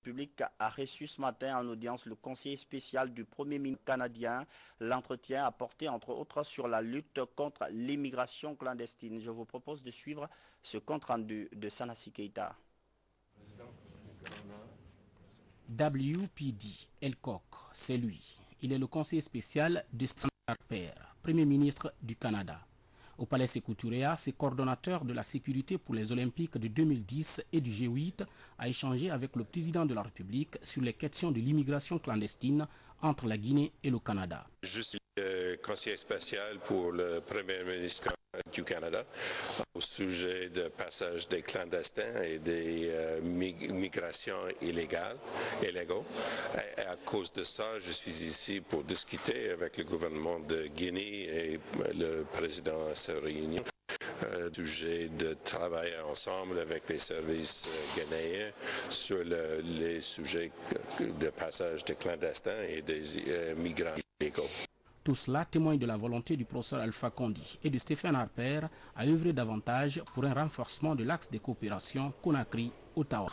République a reçu ce matin en audience le conseiller spécial du Premier ministre canadien. L'entretien a porté entre autres sur la lutte contre l'immigration clandestine. Je vous propose de suivre ce compte-rendu de Sanassi Keita. WPD Elcock, c'est lui. Il est le conseiller spécial de Stephen Harper, Premier ministre du Canada. Au Palais Sékou Touré, c'est coordonnateur de la sécurité pour les Olympiques de 2010 et du G8 a échangé avec le président de la République sur les questions de l'immigration clandestine entre la Guinée et le Canada. Je suis conseiller spécial pour le Premier ministre du Canada au sujet de passage des clandestins et des migrations illégaux. Et à cause de ça, je suis ici pour discuter avec le gouvernement de Guinée et le président à sa réunion. Sujet de travailler ensemble avec les services guinéens sur les sujets de passage des clandestins et des migrants illégaux. Tout cela témoigne de la volonté du professeur Alpha Condi et de Stephen Harper à œuvrer davantage pour un renforcement de l'axe de coopération Conakry-Ottawa.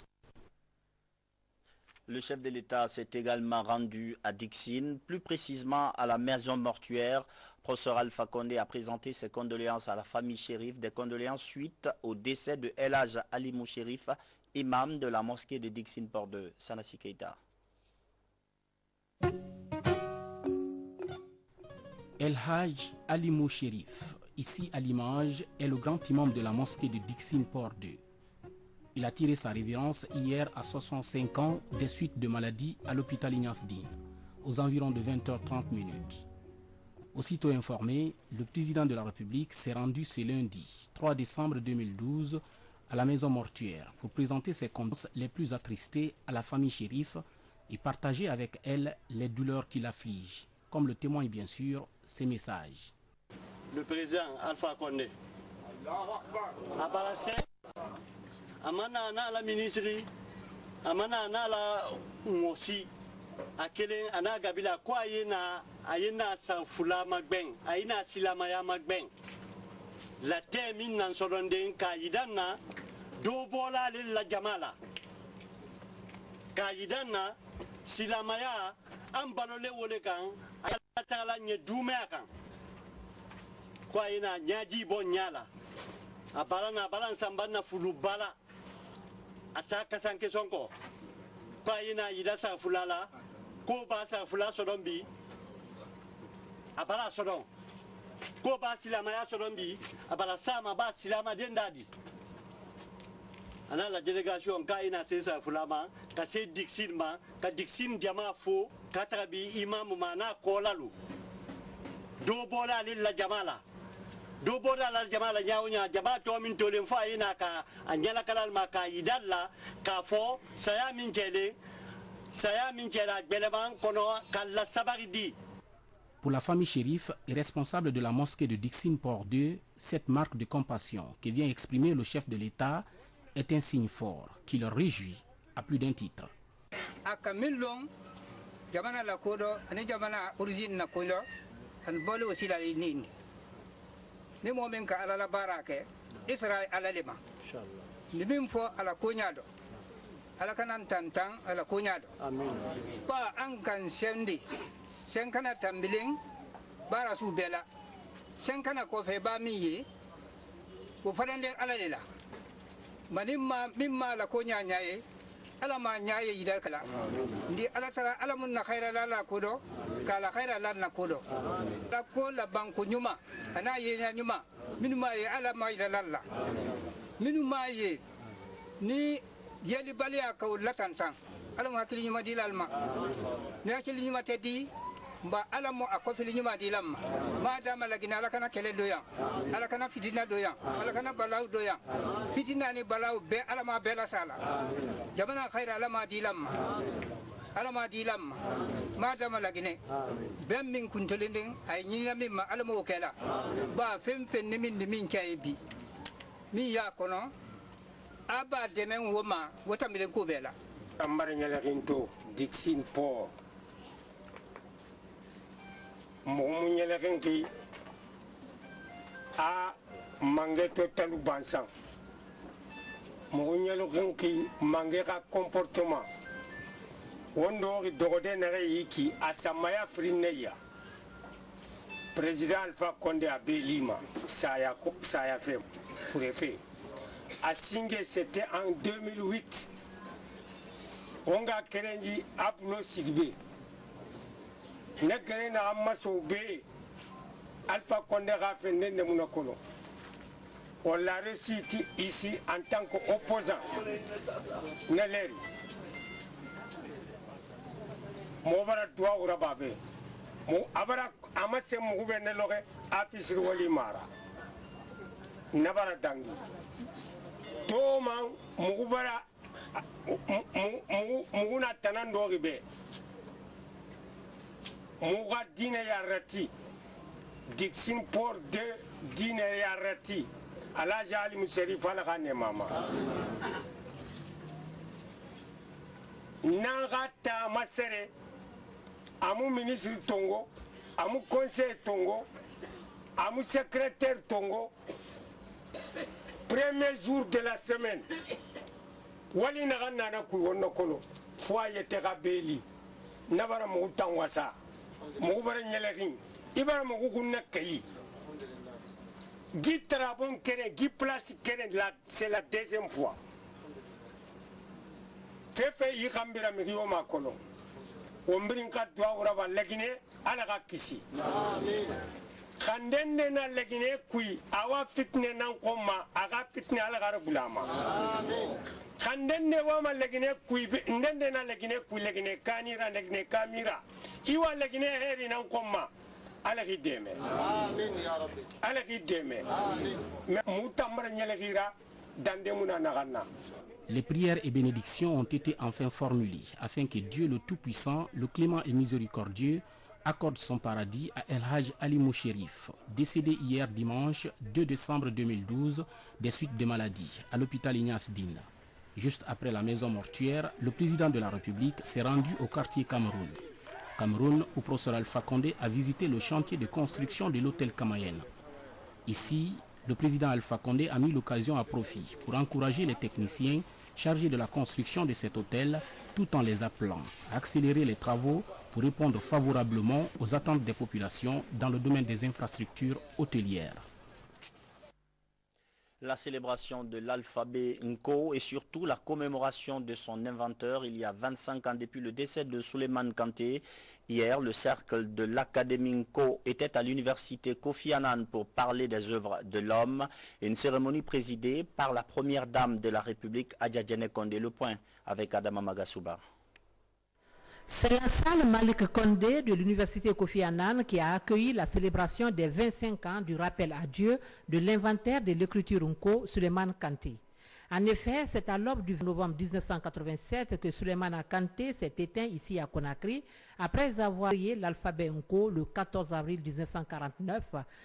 Le chef de l'État s'est également rendu à Dixine, plus précisément à la maison mortuaire. Professeur Alpha Condé a présenté ses condoléances à la famille Chérif, des condoléances suite au décès de El Hadj Alimou Chérif, imam de la mosquée de Dixine Port de Sanassi Keita. El Hadj Alimou Chérif, ici à l'image, est le grand imam de la mosquée de Dixine Port 2. Il a tiré sa révérence hier à 65 ans des suites de maladie à l'hôpital Ignace Dine, aux environs de 20h30. Aussitôt informé, le président de la République s'est rendu ce lundi 3 décembre 2012 à la maison mortuaire pour présenter ses condoléances les plus attristées à la famille Chérif et partager avec elle les douleurs qui l'affligent, comme le témoignent bien sûr ces messages. Le président Alpha Condé a balancé amana na la ministre amana na la mosi akele ana gabila ko ayena sanfula magben ayina silama ya magben la temin nan sodonden kayidana do bola la jamala kayidana silama ya am balole wole kan ayata nye dume kan ko ayina nyaji bo nyala abalana balan sambanna fulu bala ataka sanke sonko kwa ina yida sa fulala ko ba sa fula sodombi abala sodom ko ba silama ya sodombi abala sama ba silama dendadi ana la délégation ka ina se sa fulama ka se Dixine ma ka Dixine jama fo ka tabi imam mana kolalu do bola lilla jamala do boda la jamala nyawnya jabato min tolen fa ina ka anyala kalal maka idalla ka fo saya min kela beleban kono kala sabaridi. Pour la famille Chérif, responsable de la mosquée de Dixine Port 2, cette marque de compassion que vient exprimer le chef de l'État est un signe fort qui le réjouit à plus d'un titre. Akamilong jamana la kodo ani jamana origine na kodo an bolo aussi la nini. Ni momen ka ala la barake Israël ala lima inshallah ni bim fo ala kunyado ala kanan tantan ala kunyado amin ba an kan sendi sen kana tambiling bara su bela sen kana ko fe ba miyi ko fadande ala lela manimma mimma la kunya nyaye ala ma nyaye yidal kala ndi ala tara ala mun na khaira la kodo kala khaira la na kodo la ko la banku nyuma ana ye nyuma minu ma ye ala ma ila lalla minu ma ye ni yeli balia ka latan san ala ma hakili nyuma dilal ma ni hakili nyuma tedi ba ala mo akofili nyuma dilam ma dama lagina ala kana kele doyan ala kana fitina doyan ala kana balau doyan fitina ni balau be ala ma bela sala jamana khaira ala ma dilam ma dama lagine ben min kuntolindin ay nyina min ma ala mo kela ba fem ni min kay bi mi ya kono aba demen woma wota milen ko bela ambar nyala rinto Dixine Port mo nyala rinki a mange totalu bansan mo nyala rinki mange ka comportement wondo dogode na yiki asamaya frineya président Alpha Condé a Belima saya fait préfet a signé, c'était en 2008. Onga kerenji Apollo Sidibé ne kerena amaso be Alpha Condé a fait nende munakolo. On l'a reçu ici en tant qu'opposant. Neleri. Mobara toi ou rababe. Mo abara amase mo gouverneur loge afisir wali mara. Nabara dangi. Toma mo gouverneur muguna tanando ribe. Muga dine yarati. Dixin Port 2 dine yarati. Allah jali musharif ala khane mama nangata masere amu ministre Tongo amu conseil Tongo amu secrétaire Tongo premier jour de la semaine wali nagana na ku wonno kono foye te gabeli nabara mu tangwasa mu bara nyelerin ibara mu gunna kai Guy Trabon Keren, Guy Place Keren, c'est la deuxième fois. Fefe yikambira migiyo makono. Ombrinka dwa uraba legine alaga kisi. Kandende na legine kui awa fitne nan koma aga fitne alaga bulama. Kandende wama legine kui ndende na legine kui legine kanira legine kamira. Iwa legine heri nan koma. Les prières et bénédictions ont été enfin formulées afin que Dieu le Tout-Puissant, le clément et miséricordieux, accorde son paradis à El Hadj Ali Moucherif, décédé hier dimanche 2 décembre 2012 des suites de maladie à l'hôpital Ignace Dine. Juste après la maison mortuaire, le président de la République s'est rendu au quartier Cameroun, où professeur Alpha Condé a visité le chantier de construction de l'hôtel Kamayen. Ici, le président Alpha Condé a mis l'occasion à profit pour encourager les techniciens chargés de la construction de cet hôtel, tout en les appelant à accélérer les travaux pour répondre favorablement aux attentes des populations dans le domaine des infrastructures hôtelières. La célébration de l'alphabet Nko et surtout la commémoration de son inventeur il y a 25 ans depuis le décès de Souleymane Kanté. Hier, le cercle de l'Académie Nko était à l'université Kofi Annan pour parler des œuvres de l'homme. Une cérémonie présidée par la première dame de la République, Adja Diéné Condé. Le point avec Adama Magasouba. C'est la salle Malik Condé de l'université Kofi Annan qui a accueilli la célébration des 25 ans du rappel à Dieu de l'inventaire de l'écriture Nko, Souleymane Kanté. En effet, c'est à l'aube du novembre 1987 que Souleymane Kanté s'est éteint ici à Conakry après avoir créé l'alphabet Nko le 14 avril 1949,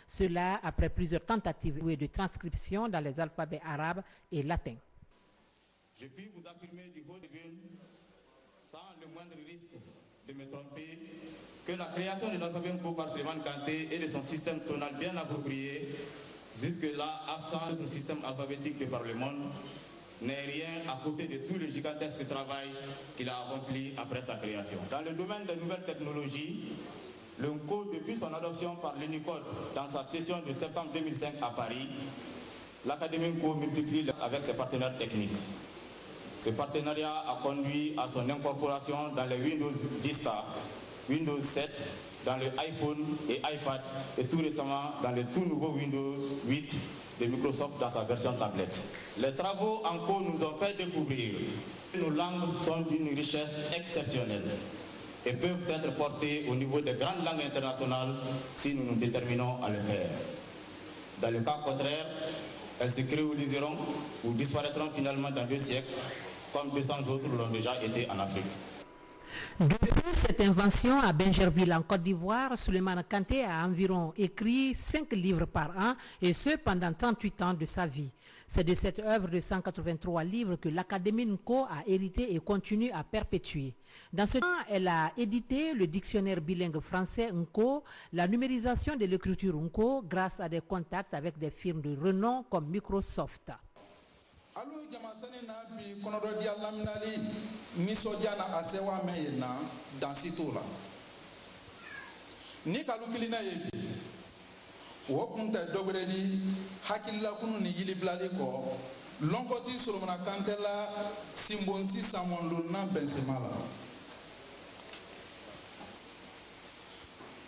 cela après plusieurs tentatives de transcription dans les alphabets arabes et latins. Je puis vous affirmer du haut de gueule, sans le moindre risque de me tromper, que la création de l'alphabet Nko par Souleymane Kanté et de son système tonal bien approprié, jusque-là absent de notre système alphabétique de par le monde, n'est rien à côté de tout le gigantesque travail qu'il a accompli après sa création. Dans le domaine des nouvelles technologies, le Nko, depuis son adoption par l'Unicode dans sa session de septembre 2005 à Paris, l'Académie Nko multiplie avec ses partenaires techniques. Ce partenariat a conduit à son incorporation dans les Windows Vista, Windows 7, dans le iPhone et iPad et tout récemment dans le tout nouveau Windows 8 de Microsoft dans sa version tablette. Les travaux en cours nous ont fait découvrir que nos langues sont d'une richesse exceptionnelle et peuvent être portées au niveau des grandes langues internationales si nous nous déterminons à le faire. Dans le cas contraire, elles se créoliseront ou disparaîtront finalement dans 2 siècles, comme 200 autres l'ont déjà été en Afrique. Depuis cette invention à Bingerville en Côte d'Ivoire, Souleymane Kanté a environ écrit 5 livres par an et ce pendant 38 ans de sa vie. C'est de cette œuvre de 183 livres que l'Académie Nko a hérité et continue à perpétuer. Dans ce temps, elle a édité le dictionnaire bilingue français Nko, la numérisation de l'écriture Nko grâce à des contacts avec des firmes de renom comme Microsoft. Allo jamasani na bi konodo dia laminali nisodia na asewa meyena dans sitola ni kalukilina yebi wo kunta dogredi hakilla kunu ni yili blali ko lonkoti solomana kantela simbonsi samondo na bensemala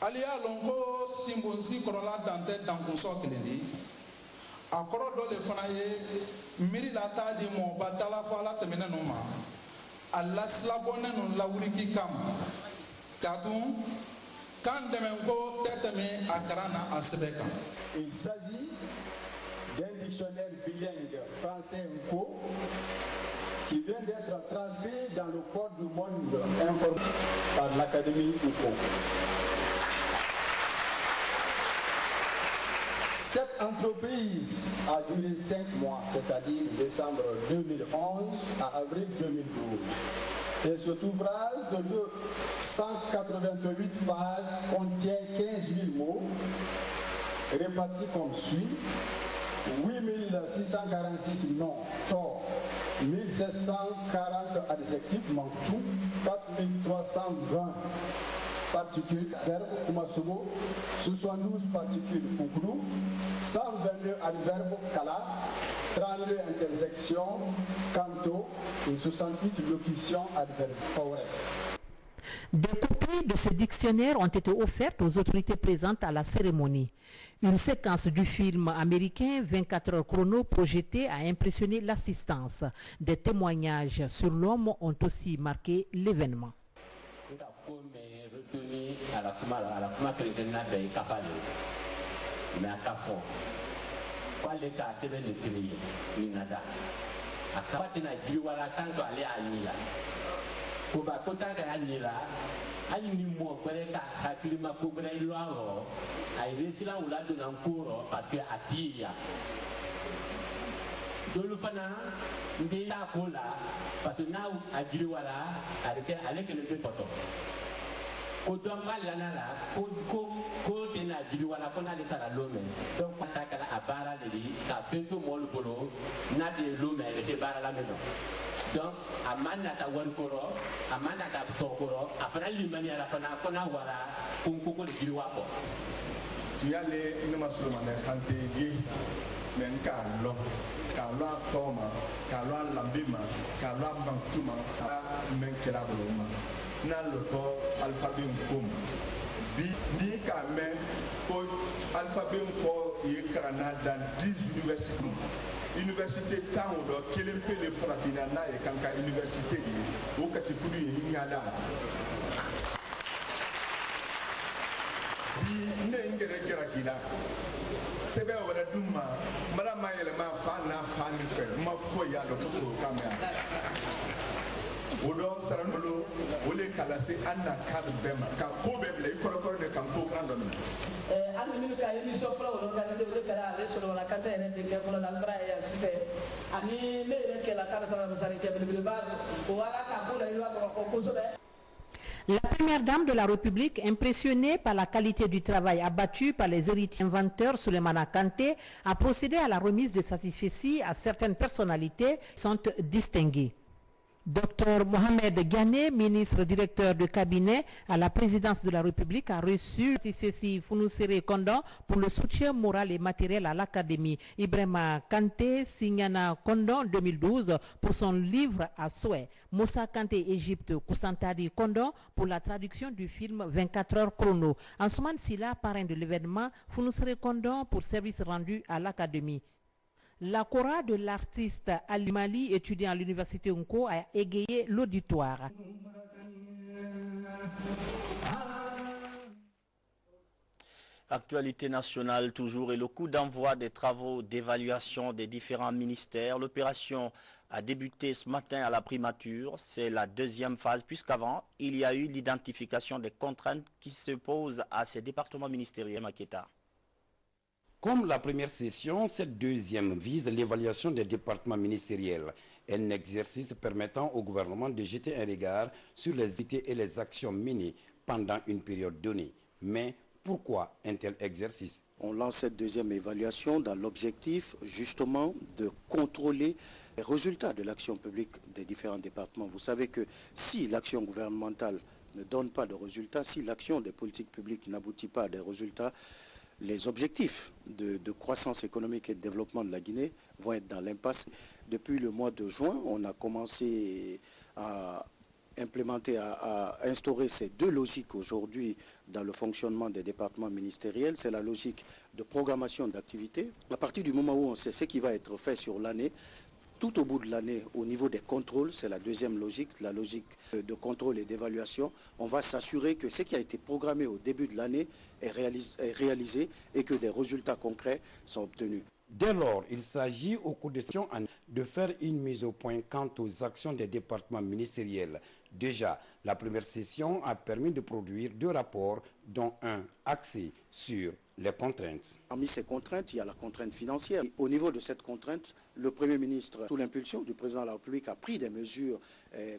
aliya lonko simbonsi korola dante dankunso kelendi akoro do le fana ye miri la ta di mo ba dala fa la temene no ma alla slabone no lawriki kam kadun kan demengo teteme akarana asebeka. Il s'agit d'un dictionnaire bilingue français-inco qui vient d'être transcrit dans le code du monde informé par l'Académie INCO. Cette entreprise a duré 5 mois, c'est-à-dire décembre 2011 à avril 2012. Et cet ouvrage de 188 pages contient 15 000 mots répartis comme suit: 8646 noms, tort, 1740 adjectifs, mantou, 4320 particules, verbe, kumasogo, 72 particules, kukuru, 122 adverbes, kala, 32 interjections, kanto, et 68 locutions, adverbes, faure. Des copies de ce dictionnaire ont été offertes aux autorités présentes à la cérémonie. Une séquence du film américain 24 heures chrono projeté a impressionné l'assistance. Des témoignages sur l'homme ont aussi marqué l'événement. À la kuma chrétienne n'a pas capable mais à capon quoi les cas c'est bien écrit ni nada à capon na jiwala tanto ale anila ko ba ko tanga anila ani ni mo kwere ka hakilima ko bra ilwaro ai resila ulado na nkuro parce que atia dolu fana ndi la kola parce que na ajiwala avec le poto ko domba lanala ko tena jibi wala ko na sala lome donc pataka la abara de ka pento mol bolo na de lome de bara la medo donc amanda ta won koro amanda ta tokoro afra limani ala fana ko na wala ko ko de jibi wapo yale ni masuluma ne kante gi men ka lo toma ka lo lambima ka lo bantuma men kera boloma na loto alphabet kom bi ni ka men ko alphabet ko yekrana dans 10 universités tant do kelen pele frafina na e kanka université di o kasi fudu yi ngala bi ne ngere kera kila sebe wala duma mara mayele ma fa na fa ni fe ma ko ya do ko kamera odo saranolo ole kala se anna kadu bema ka ko beble ikoro de kan ko grando mi anni minu ka yemi so pro organiser ole kala ale solo la kanta ene de ke ko la bra ya sise ani le ke la kala sala musari ke beble ba o wala ka ko la yo ko ko so be. La première dame de la République, impressionnée par la qualité du travail abattu par les héritiers inventeurs Souleymane Kanté, a procédé à la remise de satisfecit à certaines personnalités qui sont distinguées. Dr Mohamed Ghané, ministre directeur de cabinet à la présidence de la République, a reçu satisfecit Founousséré Kondon pour le soutien moral et matériel à l'Académie. Ibrahima Kanté, Signana Kondon 2012 pour son livre à souhait. Moussa Kanté Égypte, Koussantadi Kondon pour la traduction du film 24 heures chrono. Ansoumane Silla, parrain de l'événement, Founousséré Kondon pour service rendu à l'Académie. La chora de l'artiste Ali Mali, étudiant à l'université Unko, a égayé l'auditoire. Actualité nationale toujours et le coup d'envoi des travaux d'évaluation des différents ministères. L'opération a débuté ce matin à la primature. C'est la deuxième phase puisqu'avant, il y a eu l'identification des contraintes qui se posent à ces départements ministériels. Maketa. Comme la première session, cette deuxième vise l'évaluation des départements ministériels, un exercice permettant au gouvernement de jeter un regard sur les idées et les actions menées pendant une période donnée. Mais pourquoi un tel exercice? On lance cette deuxième évaluation dans l'objectif justement de contrôler les résultats de l'action publique des différents départements. Vous savez que si l'action gouvernementale ne donne pas de résultats, si l'action des politiques publiques n'aboutit pas à des résultats, les objectifs de croissance économique et de développement de la Guinée vont être dans l'impasse. Depuis le mois de juin, on a commencé à implémenter, à instaurer ces deux logiques aujourd'hui dans le fonctionnement des départements ministériels. C'est la logique de programmation d'activités. À partir du moment où on sait ce qui va être fait sur l'année, tout au bout de l'année, au niveau des contrôles, c'est la deuxième logique, la logique de contrôle et d'évaluation. On va s'assurer que ce qui a été programmé au début de l'année est réalisé et que des résultats concrets sont obtenus. Dès lors, il s'agit au cours de cette session de faire une mise au point quant aux actions des départements ministériels. Déjà, la première session a permis de produire 2 rapports, dont un axé sur les contraintes. Parmi ces contraintes, il y a la contrainte financière. Au niveau de cette contrainte, le Premier ministre, sous l'impulsion du Président de la République, a pris des mesures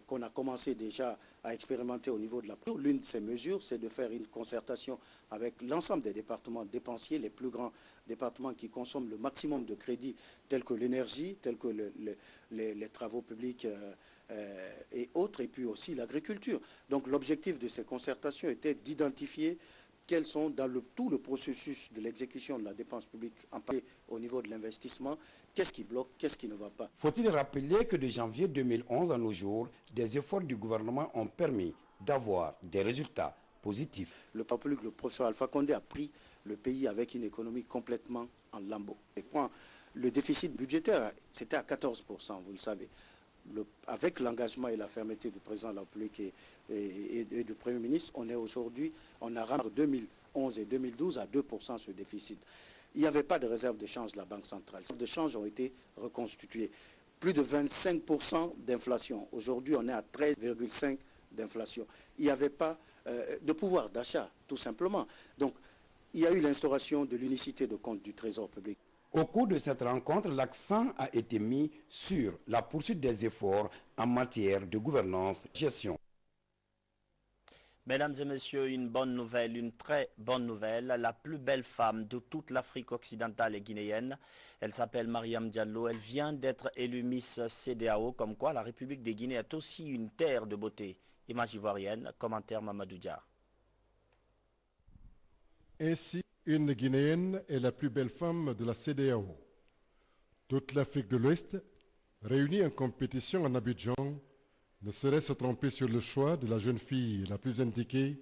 qu'on a commencé déjà à expérimenter au niveau de la Cour. L'une de ces mesures, c'est de faire une concertation avec l'ensemble des départements dépensiers, les plus grands départements qui consomment le maximum de crédits, tels que l'énergie, tels que les travaux publics et autres, et puis aussi l'agriculture. Donc l'objectif de ces concertations était d'identifier quels sont dans tout le processus de l'exécution de la dépense publique en particulier au niveau de l'investissement, qu'est-ce qui bloque, qu'est-ce qui ne va pas. Faut-il rappeler que de janvier 2011 à nos jours, des efforts du gouvernement ont permis d'avoir des résultats positifs. Le public, le professeur Alpha Condé a pris le pays avec une économie complètement en lambeaux. Et quand le déficit budgétaire, c'était à 14%, vous le savez. Avec l'engagement et la fermeté du président de la République et du Premier ministre, on est aujourd'hui, on a rendu 2011 et 2012 à 2% ce déficit. Il n'y avait pas de réserve de change de la Banque centrale. Les réserves de change ont été reconstituées. Plus de 25% d'inflation. Aujourd'hui, on est à 13,5% d'inflation. Il n'y avait pas de pouvoir d'achat, tout simplement. Donc, il y a eu l'instauration de l'unicité de compte du Trésor public. Au cours de cette rencontre, l'accent a été mis sur la poursuite des efforts en matière de gouvernance et gestion. Mesdames et messieurs, une bonne nouvelle, une très bonne nouvelle. La plus belle femme de toute l'Afrique occidentale et guinéenne, elle s'appelle Mariam Diallo. Elle vient d'être élue Miss CEDEAO, comme quoi la République de Guinée est aussi une terre de beauté. Image ivoirienne, commentaire Mamadou Dia. Ainsi, une Guinéenne est la plus belle femme de la CEDEAO. Toute l'Afrique de l'Ouest, réunie en compétition en Abidjan, ne saurait se tromper sur le choix de la jeune fille la plus indiquée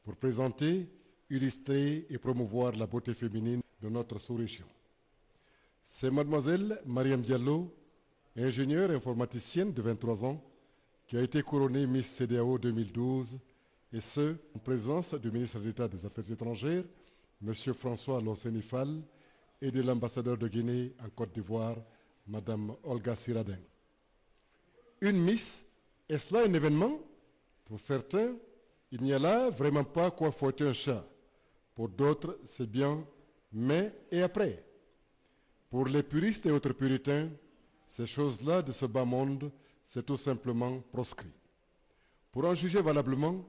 pour présenter, illustrer et promouvoir la beauté féminine de notre sous-région. C'est mademoiselle Mariam Diallo, ingénieure informaticienne de 23 ans, qui a été couronnée Miss CEDEAO 2012, et ce, en présence du ministre d'État des Affaires étrangères, M. François Lossenifal, et de l'ambassadeur de Guinée en Côte d'Ivoire, Mme Olga Siradin. Une Miss, est-ce là un événement? Pour certains, il n'y a là vraiment pas quoi fouetter un chat. Pour d'autres, c'est bien, mais et après? Pour les puristes et autres puritains, ces choses-là de ce bas monde, c'est tout simplement proscrit. Pour en juger valablement,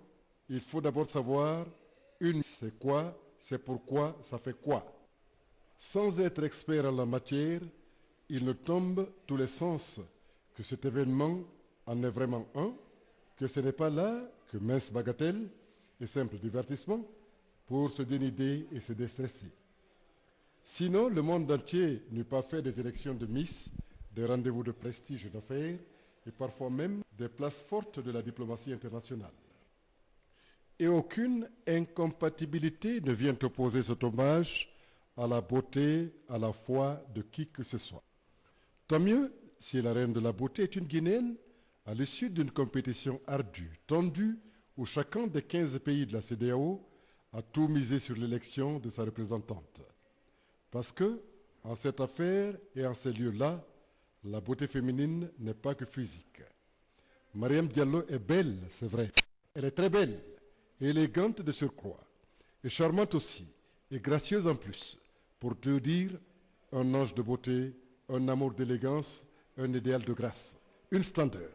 il faut d'abord savoir une c'est quoi, c'est pourquoi, ça fait quoi. Sans être expert en la matière, il ne tombe tous les sens que cet événement en est vraiment un, que ce n'est pas là que mince bagatelle et simple divertissement pour se dénider et se déstresser. Sinon, le monde entier n'eût pas fait des élections de Miss, des rendez-vous de prestige et d'affaires, et parfois même des places fortes de la diplomatie internationale. Et aucune incompatibilité ne vient opposer cet hommage à la beauté, à la foi de qui que ce soit. Tant mieux si la reine de la beauté est une Guinéenne à l'issue d'une compétition ardue, tendue, où chacun des 15 pays de la CEDEAO a tout misé sur l'élection de sa représentante. Parce que, en cette affaire et en ces lieux-là, la beauté féminine n'est pas que physique. Mariam Diallo est belle, c'est vrai. Elle est très belle, et élégante de surcroît, et charmante aussi, et gracieuse en plus, pour te dire un ange de beauté, un amour d'élégance, un idéal de grâce, une splendeur.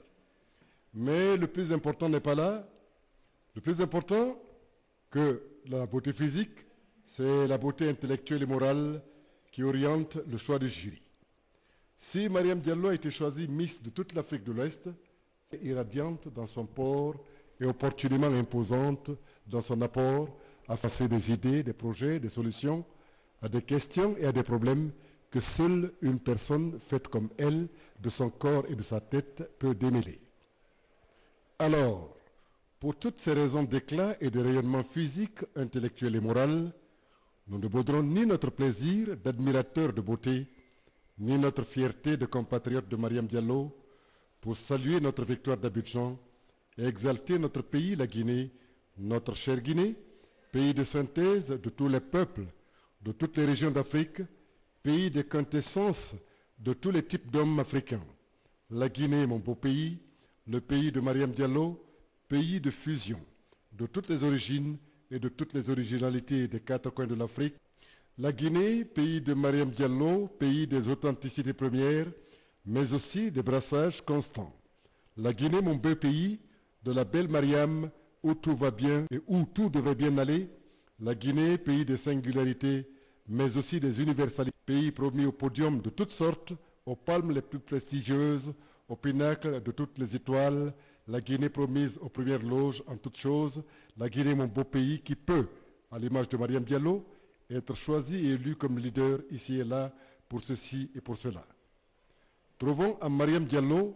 Mais le plus important n'est pas là. Le plus important que la beauté physique, c'est la beauté intellectuelle et morale qui oriente le choix du jury. Si Mariam Diallo a été choisie Miss de toute l'Afrique de l'Ouest, c'est irradiante dans son port et opportunément imposante dans son apport à passer des idées, des projets, des solutions à des questions et à des problèmes que seule une personne faite comme elle, de son corps et de sa tête, peut démêler. Alors, pour toutes ces raisons d'éclat et de rayonnement physique, intellectuel et moral, nous ne bouderons ni notre plaisir d'admirateur de beauté, ni notre fierté de compatriote de Mariam Diallo pour saluer notre victoire d'Abidjan et exalter notre pays, la Guinée, notre chère Guinée, pays de synthèse de tous les peuples, de toutes les régions d'Afrique, pays de quintessence de tous les types d'hommes africains. La Guinée, mon beau pays, le pays de Mariam Diallo, pays de fusion, de toutes les origines et de toutes les originalités des quatre coins de l'Afrique. La Guinée, pays de Mariam Diallo, pays des authenticités premières, mais aussi des brassages constants. La Guinée, mon beau pays, de la belle Mariam, où tout va bien et où tout devrait bien aller. La Guinée, pays des singularités, mais aussi des universalités. Pays promis au podium de toutes sortes, aux palmes les plus prestigieuses, au pinacle de toutes les étoiles. La Guinée promise aux premières loges en toutes choses. La Guinée, mon beau pays, qui peut, à l'image de Mariam Diallo, être choisi et élu comme leader ici et là pour ceci et pour cela. Trouvons en Mariam Diallo